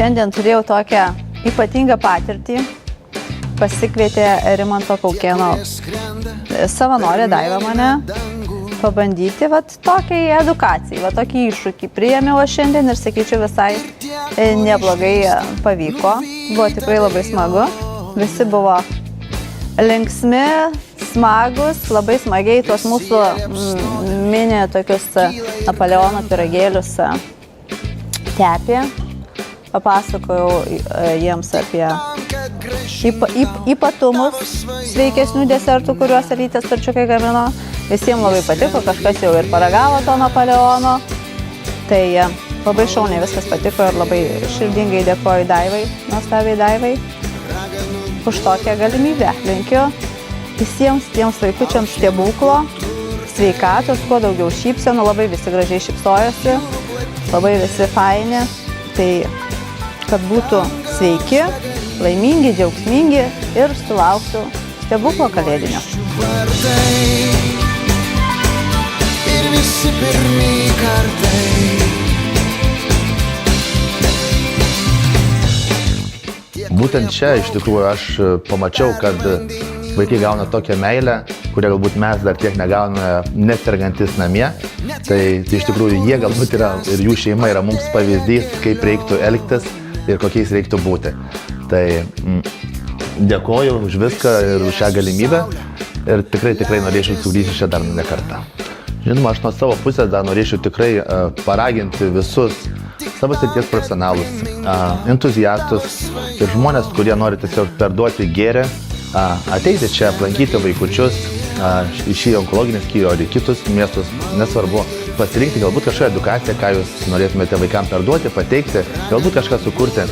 šiandien turėjau tokią ypatingą patirtį. Pasikvietė Rimanto Kaukėno savanorė Daiva mane pabandyti tokiai edukacijai, tokį iššūkį. Priėmiau aš šiandien ir sakyčiau visai neblogai pavyko. Buvo tikrai labai smagu. Visi buvo linksmi, smagus, labai smagiai tuos mūsų mini tokius Napoleono pyragėlius tepė. Papasakojau jiems apie ypatumus sveikesnių desertų, kuriuos Alytės Starčiukai gamino. Visiems labai patiko, kažkas jau ir paragavo to Napoleono. Tai labai šauniai viskas patiko ir labai širdingai dėkoju Daivai, nuostabiai Daivai, už tokią galimybę. Linkiu visiems tiems vaikučiams stebuklo, sveikatos, kuo daugiau šypsenų, labai visi gražiai šypsojosi, labai visi faini. Tai kad būtų sveiki, laimingi, džiaugsmingi ir sulauktų stebuklo kalėdinio. Ir visi pirmi kartai. Būtent čia iš tikrųjų aš pamačiau, kad vaikai gauna tokią meilę, kurią galbūt mes dar tiek negauname nesergantis namie. Tai iš tikrųjų jie galbūt yra ir jų šeima yra mums pavyzdys, kaip reiktų elgtis ir kokiais reiktų būti. Tai dėkoju už viską ir už šią galimybę ir tikrai norėčiau sugrįžti čia dar ne kartą. Žinoma, aš nuo savo pusės dar norėčiau tikrai paraginti visus savo srities profesionalus, entuziastus ir žmonės, kurie nori tiesiog perduoti gėrį, ateiti čia, aplankyti vaikučius į šį onkologinį skyrių ar į kitus miestus, nesvarbu, pasirinkti galbūt kažkokią edukaciją, ką jūs norėtumėte vaikams perduoti, pateikti, galbūt kažką sukurti.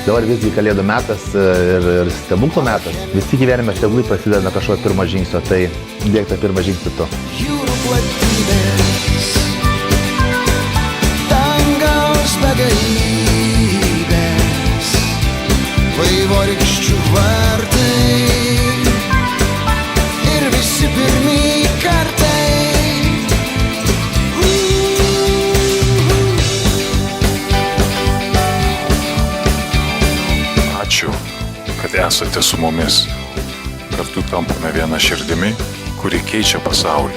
Dabar visgi kalėdų metas ir stebuklo metas. Visi gyvenime stebuklai prasideda nuo kažkokio pirmo žingsnio, tai dėk tą pirmą žingsnį tu. Jūrų platybės, dangaus begalybės, vaivorykščių vartai ir visi pirmi kartai. Ačiū, kad esate su mumis. Kartu tampame vieną širdimi, kuri keičia pasaulį.